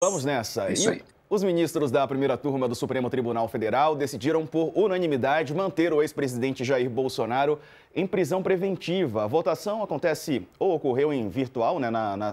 Vamos nessa. Isso aí. Os ministros da primeira turma do Supremo Tribunal Federal decidiram por unanimidade manter o ex-presidente Jair Bolsonaro em prisão preventiva. A votação acontece ou ocorreu em virtual,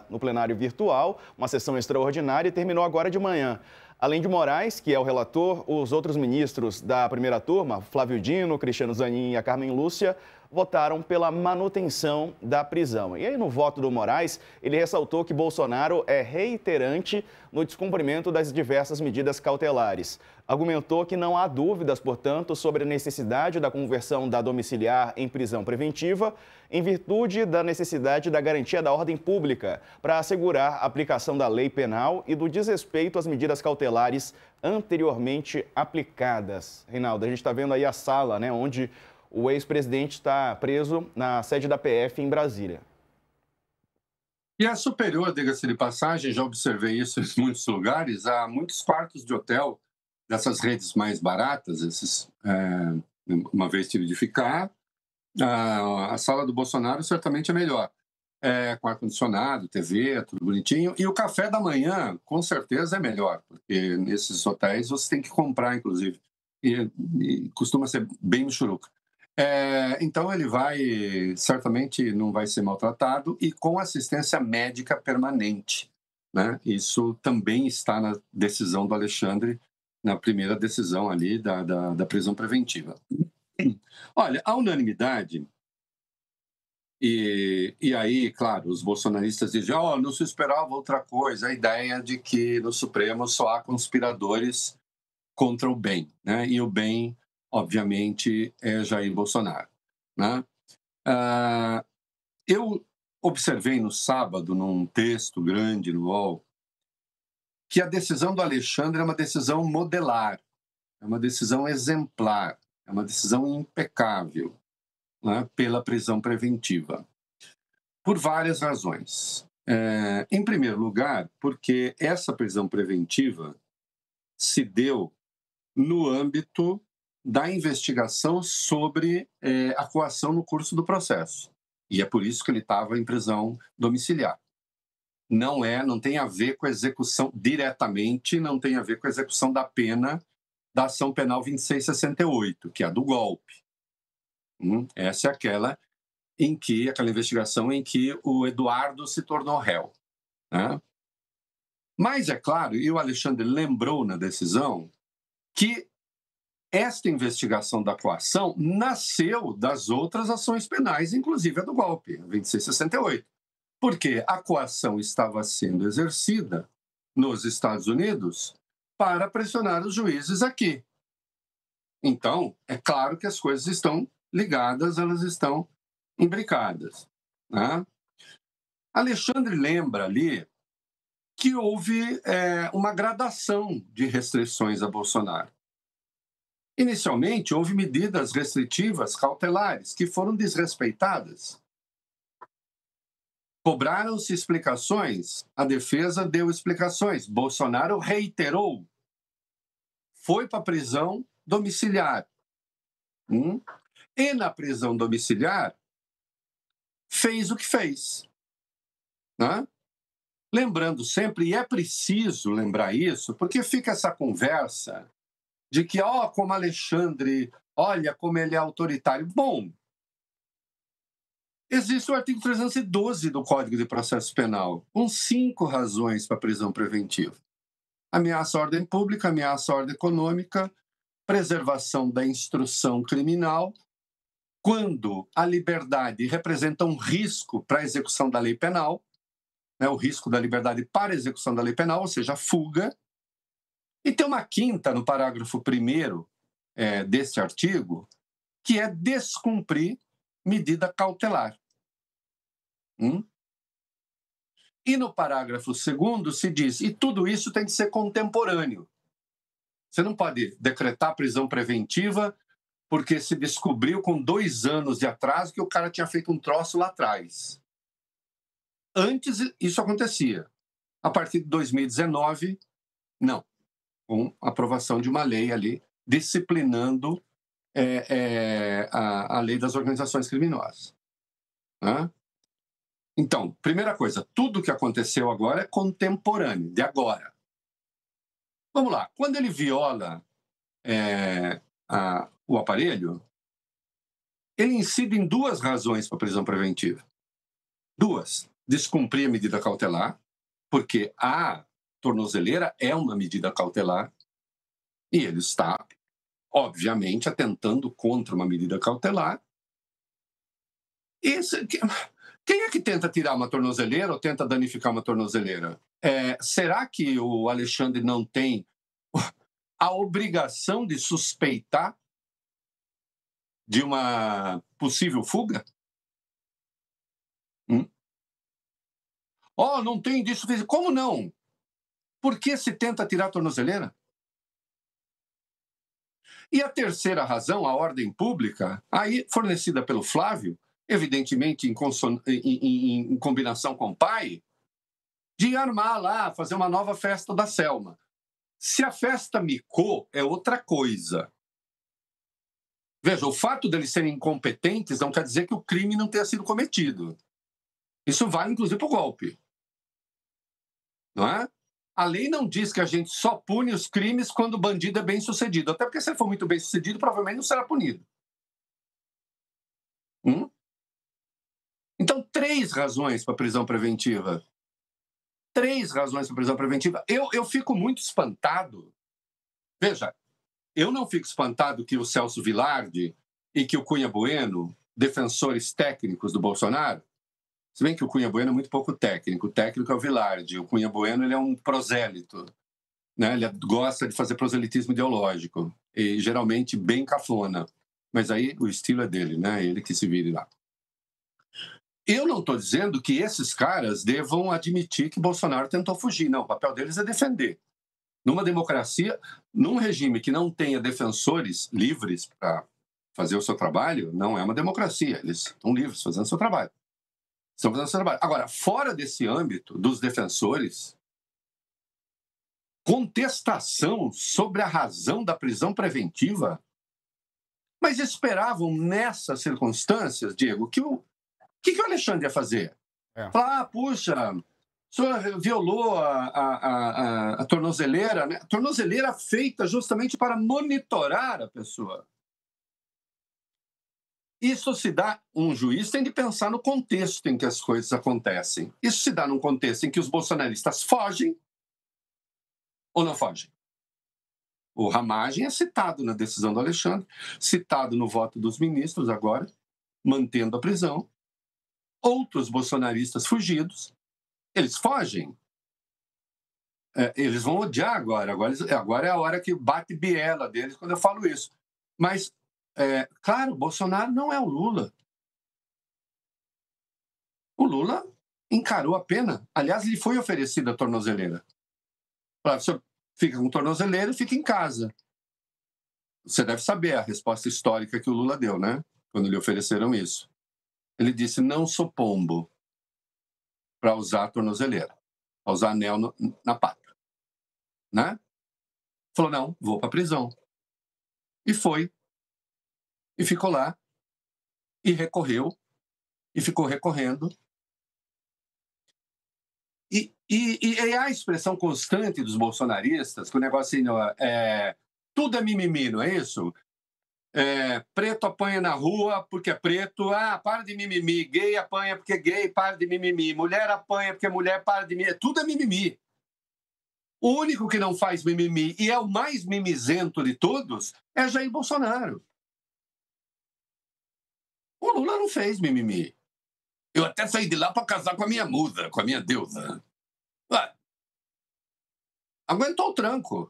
no plenário virtual, uma sessão extraordinária e terminou agora de manhã. Além de Moraes, que é o relator, os outros ministros da primeira turma, Flávio Dino, Cristiano Zanin e a Carmen Lúcia, votaram pela manutenção da prisão. E aí, no voto do Moraes, ele ressaltou que Bolsonaro é reiterante no descumprimento das diversas medidas cautelares. Argumentou que não há dúvidas, portanto, sobre a necessidade da conversão da domiciliar em prisão preventiva, em virtude da necessidade da garantia da ordem pública, para assegurar a aplicação da lei penal e do desrespeito às medidas cautelares anteriormente aplicadas. Reinaldo, a gente está vendo aí a sala, onde o ex-presidente está preso na sede da PF em Brasília. E a superior, diga-se de passagem, já observei isso em muitos lugares, há muitos quartos de hotel dessas redes mais baratas, uma vez tive de ficar, a sala do Bolsonaro certamente é melhor. Com ar-condicionado, TV, tudo bonitinho. E o café da manhã, com certeza, é melhor, porque nesses hotéis você tem que comprar, inclusive, e costuma ser bem michuruca. Então ele certamente não vai ser maltratado e com assistência médica permanente, né? Isso também está na decisão do Alexandre, na primeira decisão ali da prisão preventiva. Olha, a unanimidade, e aí, claro, os bolsonaristas dizem, não se esperava outra coisa, a ideia de que no Supremo só há conspiradores contra o bem, né? E o bem, obviamente, é Jair Bolsonaro, né? Eu observei no sábado, num texto grande no UOL, que a decisão do Alexandre é uma decisão modelar, é uma decisão exemplar, é uma decisão impecável, né, pela prisão preventiva, por várias razões. Em primeiro lugar, porque essa prisão preventiva se deu no âmbito da investigação sobre a coação no curso do processo. E é por isso que ele estava em prisão domiciliar. Não tem a ver com a execução diretamente, não tem a ver com a execução da pena da ação penal 2668, que é a do golpe. Essa é aquela investigação em que o Eduardo se tornou réu, né? Mas é claro, e o Alexandre lembrou na decisão, que esta investigação da coação nasceu das outras ações penais, inclusive a do golpe, 2668, porque a coação estava sendo exercida nos Estados Unidos para pressionar os juízes aqui. Então, é claro que as coisas estão ligadas, elas estão imbricadas, né? Alexandre lembra ali que houve uma gradação de restrições a Bolsonaro. Inicialmente, houve medidas restritivas cautelares que foram desrespeitadas. Cobraram-se explicações, a defesa deu explicações, Bolsonaro reiterou, foi para a prisão domiciliar. E na prisão domiciliar, fez o que fez, né? Lembrando sempre, e é preciso lembrar isso, porque fica essa conversa de que, como Alexandre, olha como ele é autoritário. Bom, existe o artigo 312 do Código de Processo Penal, com 5 razões para prisão preventiva. Ameaça à ordem pública, ameaça à ordem econômica, preservação da instrução criminal, quando a liberdade representa um risco para a execução da lei penal, né, o risco da liberdade para a execução da lei penal, ou seja, a fuga. E tem uma quinta no parágrafo 1º deste artigo, que é descumprir medida cautelar. E no parágrafo 2º se diz, e tudo isso tem que ser contemporâneo. Você não pode decretar prisão preventiva porque se descobriu com 2 anos de atraso que o cara tinha feito um troço lá atrás. Antes isso acontecia. A partir de 2019, não. Com a aprovação de uma lei ali disciplinando a lei das organizações criminosas. Né? Então, primeira coisa, tudo que aconteceu agora é contemporâneo, de agora. Vamos lá. Quando ele viola o aparelho, ele incide em duas razões para prisão preventiva. Duas: descumprir a medida cautelar, porque a tornozeleira é uma medida cautelar e ele está, obviamente, atentando contra uma medida cautelar. Quem é que tenta tirar uma tornozeleira ou tenta danificar uma tornozeleira? Será que o Alexandre não tem a obrigação de suspeitar de uma possível fuga? Não tem disso. Como não? Por que se tenta tirar a tornozeleira? E a terceira razão, a ordem pública, aí fornecida pelo Flávio, evidentemente em combinação com o pai, de armar lá, fazer uma nova festa da Selma. Se a festa micou, é outra coisa. Veja, o fato deles serem incompetentes não quer dizer que o crime não tenha sido cometido. Isso vale, inclusive, para o golpe. Não é? A lei não diz que a gente só pune os crimes quando o bandido é bem-sucedido. Até porque, se ele for muito bem-sucedido, provavelmente não será punido. Então, 3 razões para prisão preventiva. 3 razões para prisão preventiva. Eu fico muito espantado. Veja, eu não fico espantado que o Celso Vilardi e que o Cunha Bueno, defensores técnicos do Bolsonaro, se bem que o Cunha Bueno é muito pouco técnico. O técnico é o Vilardi. O Cunha Bueno ele é um prosélito. Né? Ele gosta de fazer proselitismo ideológico. E geralmente bem cafona. Mas aí o estilo é dele, né? Ele que se vire lá. Eu não estou dizendo que esses caras devam admitir que Bolsonaro tentou fugir. Não, o papel deles é defender. Numa democracia, num regime que não tenha defensores livres para fazer o seu trabalho, não é uma democracia. Eles estão livres fazendo o seu trabalho. Estão fazendo o seu trabalho. Agora, fora desse âmbito dos defensores, contestação sobre a razão da prisão preventiva, mas esperavam nessas circunstâncias, Diego, que o Alexandre ia fazer? Falar, puxa, o senhor violou a tornozeleira, né? A tornozeleira feita justamente para monitorar a pessoa. Isso se dá, um juiz tem de pensar no contexto em que as coisas acontecem. Isso se dá num contexto em que os bolsonaristas fogem ou não fogem. O Ramagem é citado na decisão do Alexandre, citado no voto dos ministros agora, mantendo a prisão. Outros bolsonaristas fugidos, eles fogem. Eles vão odiar agora. Agora é a hora que bate biela deles quando eu falo isso. Mas, claro, Bolsonaro não é o Lula. O Lula encarou a pena. Aliás, lhe foi oferecida a tornozeleira. Falava, o senhor fica com tornozeleira e fica em casa. Você deve saber a resposta histórica que o Lula deu, né? Quando lhe ofereceram isso. Ele disse, não sou pombo para usar a tornozeleira, para usar anel na pata. Né? Falou, não, vou para a prisão. E foi. E ficou lá. E recorreu. E ficou recorrendo. E é a expressão constante dos bolsonaristas, que o negócio tudo é mimimi, não é isso? Preto apanha na rua porque é preto, para de mimimi. Gay apanha porque é gay, para de mimimi. Mulher apanha porque é mulher, para de mimimi. Tudo é mimimi. O único que não faz mimimi e é o mais mimizento de todos é Jair Bolsonaro. O Lula não fez mimimi. Eu até saí de lá para casar com a minha musa, com a minha deusa. Aguentou o tranco.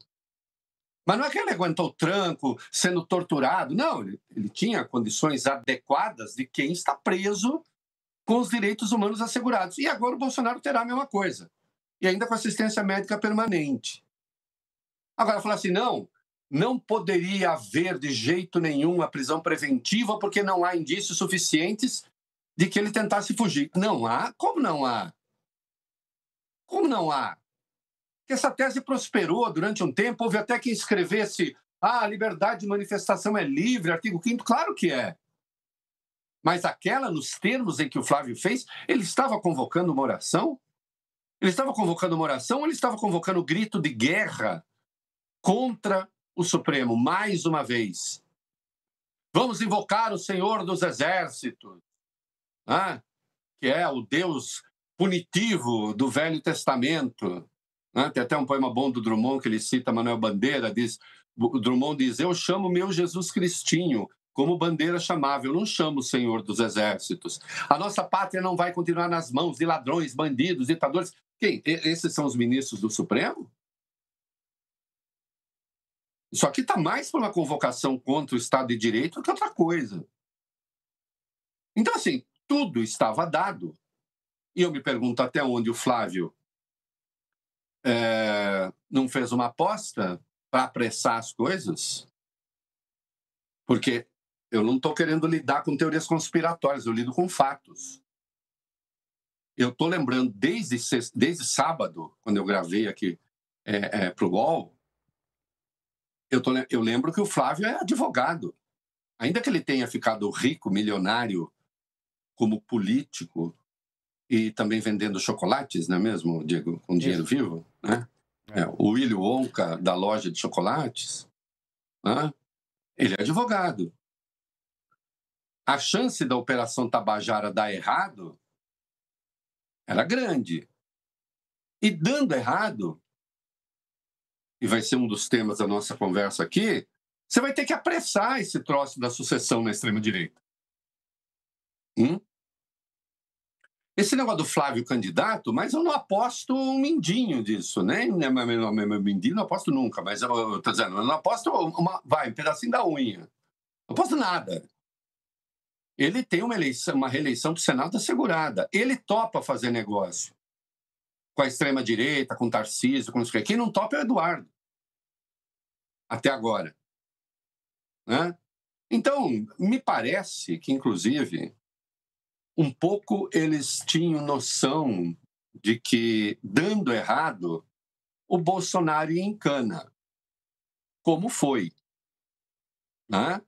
Mas não é que ele aguentou o tranco sendo torturado. Não, ele tinha condições adequadas de quem está preso com os direitos humanos assegurados. E agora o Bolsonaro terá a mesma coisa. E ainda com assistência médica permanente. Agora, falar assim, não poderia haver de jeito nenhum a prisão preventiva porque não há indícios suficientes de que ele tentasse fugir. Não há? Como não há? Como não há? Que essa tese prosperou durante um tempo, houve até quem escrevesse a liberdade de manifestação é livre, artigo 5º, claro que é. Mas aquela, nos termos em que o Flávio fez, ele estava convocando uma oração? Ele estava convocando uma oração ou ele estava convocando grito de guerra contra o Supremo, mais uma vez. Vamos invocar o Senhor dos Exércitos, né? Que é o Deus punitivo do Velho Testamento. Né? Tem até um poema bom do Drummond que ele cita Manuel Bandeira, o Drummond diz: eu chamo meu Jesus Cristinho, como Bandeira chamava, eu não chamo o Senhor dos Exércitos. A nossa pátria não vai continuar nas mãos de ladrões, bandidos, ditadores. Quem? Esses são os ministros do Supremo? Isso aqui está mais para uma convocação contra o Estado de Direito do que outra coisa. Então, assim, tudo estava dado. E eu me pergunto até onde o Flávio não fez uma aposta para apressar as coisas, porque eu não estou querendo lidar com teorias conspiratórias, eu lido com fatos. Eu estou lembrando, desde sábado, quando eu gravei aqui para o UOL, eu lembro que o Flávio é advogado. Ainda que ele tenha ficado rico, milionário, como político, e também vendendo chocolates, não é mesmo, Diego? Com dinheiro vivo, né? O Willy Wonka, da loja de chocolates, né? Ele é advogado. A chance da Operação Tabajara dar errado era grande. E dando errado, e vai ser um dos temas da nossa conversa aqui, você vai ter que apressar esse troço da sucessão na extrema-direita. Esse negócio do Flávio candidato, mas eu não aposto um mindinho disso, né? Meu mindinho não aposto nunca, mas eu tô dizendo, eu não aposto um pedacinho da unha. Não aposto nada. Ele tem uma reeleição para o Senado assegurada. Ele topa fazer negócio com a extrema-direita, com o Tarcísio, com isso aqui. Quem não topa é o Eduardo. Até agora. Né? Então, me parece que, inclusive, um pouco eles tinham noção de que, dando errado, o Bolsonaro ia em cana. Como foi. Né?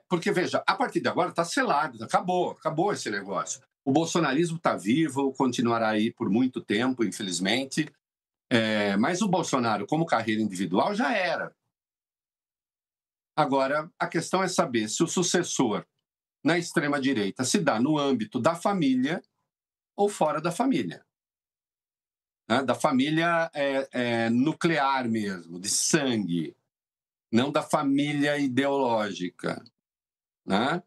Porque, veja, a partir de agora está selado, acabou esse negócio. O bolsonarismo está vivo, continuará aí por muito tempo, infelizmente, mas o Bolsonaro, como carreira individual, já era. Agora, a questão é saber se o sucessor na extrema-direita se dá no âmbito da família ou fora da família. Né? Da família nuclear mesmo, de sangue, não da família ideológica. Né?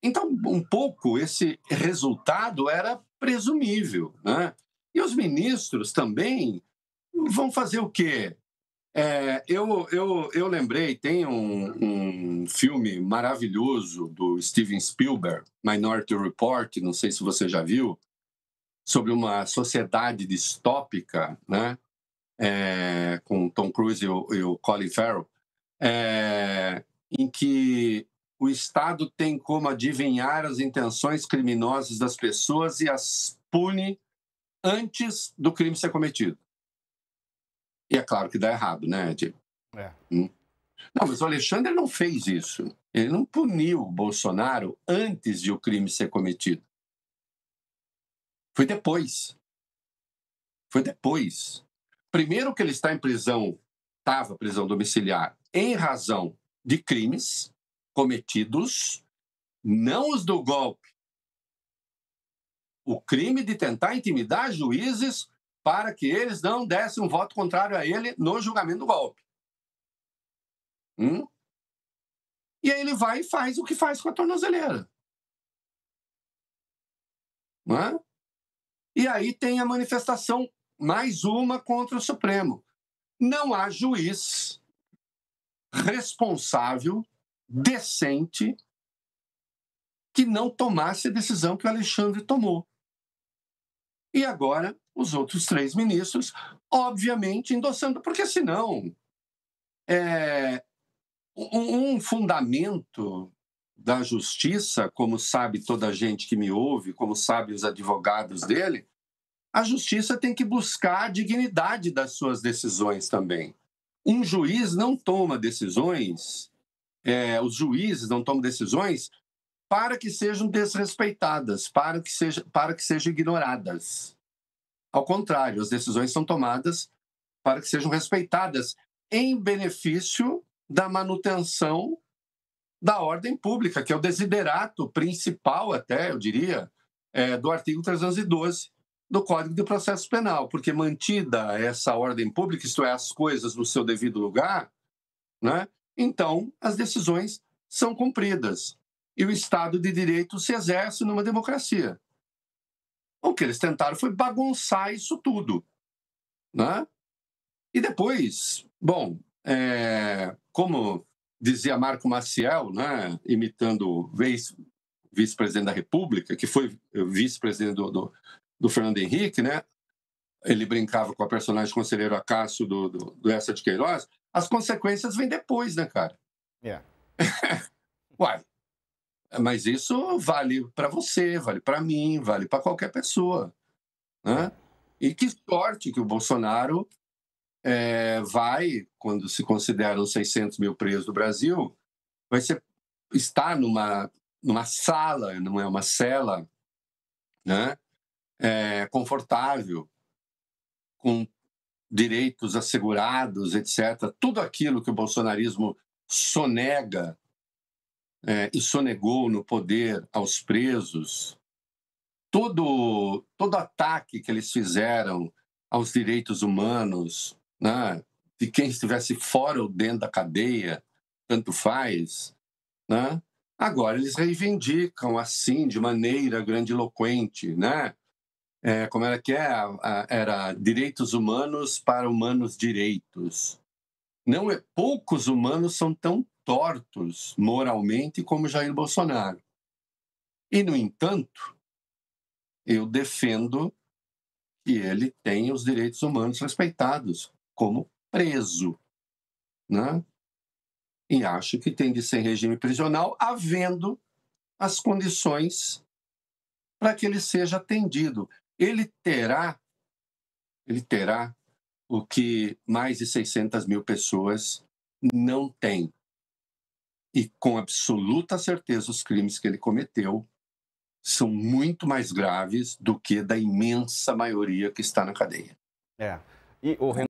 Então, um pouco esse resultado era presumível. Né? E os ministros também vão fazer o quê? Eu lembrei, tem um filme maravilhoso do Steven Spielberg, Minority Report, não sei se você já viu, sobre uma sociedade distópica, né? Com Tom Cruise e o Colin Farrell, em que o Estado tem como adivinhar as intenções criminosas das pessoas e as pune antes do crime ser cometido. E é claro que dá errado, né, Diego? Não, mas o Alexandre não fez isso. Ele não puniu o Bolsonaro antes de o crime ser cometido. Foi depois. Primeiro que ele está em prisão, estava em prisão domiciliar, em razão de crimes cometidos, não os do golpe. O crime de tentar intimidar juízes para que eles não dessem um voto contrário a ele no julgamento do golpe. E aí ele vai e faz o que faz com a tornozeleira. Não é? E aí tem a manifestação, mais uma contra o Supremo. Não há juiz responsável, decente, que não tomasse a decisão que o Alexandre tomou. E agora, os outros 3 ministros, obviamente, endossando, porque senão um fundamento da justiça, como sabe toda a gente que me ouve, como sabe os advogados dele, a justiça tem que buscar a dignidade das suas decisões também. Um juiz não toma decisões, os juízes não tomam decisões para que sejam desrespeitadas, para que sejam ignoradas. Ao contrário, as decisões são tomadas para que sejam respeitadas em benefício da manutenção da ordem pública, que é o desiderato principal, até, eu diria, do artigo 312 do Código de Processo Penal, porque mantida essa ordem pública, isto é, as coisas no seu devido lugar, né, então as decisões são cumpridas e o Estado de Direito se exerce numa democracia. O que eles tentaram foi bagunçar isso tudo, né? E depois, bom, como dizia Marco Maciel, né, imitando o vice-presidente da República, que foi vice-presidente do Fernando Henrique, né? Ele brincava com a personagem conselheiro Acácio do Essa de Queiroz. As consequências vêm depois, né, cara? Yeah. Uai, mas isso vale para você, vale para mim, vale para qualquer pessoa, né? E que sorte que o Bolsonaro vai, quando se consideram 600 mil presos do Brasil, está numa sala, não é uma cela, né? Confortável, com direitos assegurados, etc. Tudo aquilo que o bolsonarismo sonega e sonegou no poder aos presos, todo ataque que eles fizeram aos direitos humanos, né, de quem estivesse fora ou dentro da cadeia, tanto faz, né? Agora eles reivindicam assim, de maneira grandiloquente, né? Como era que era direitos humanos para humanos direitos. Não é, poucos humanos são tão tortos moralmente como Jair Bolsonaro. E, no entanto, eu defendo que ele tenha os direitos humanos respeitados como preso, né? E acho que tem de ser regime prisional, havendo as condições para que ele seja atendido. Ele terá o que mais de 600 mil pessoas não têm. E com absoluta certeza os crimes que ele cometeu são muito mais graves do que da imensa maioria que está na cadeia. E o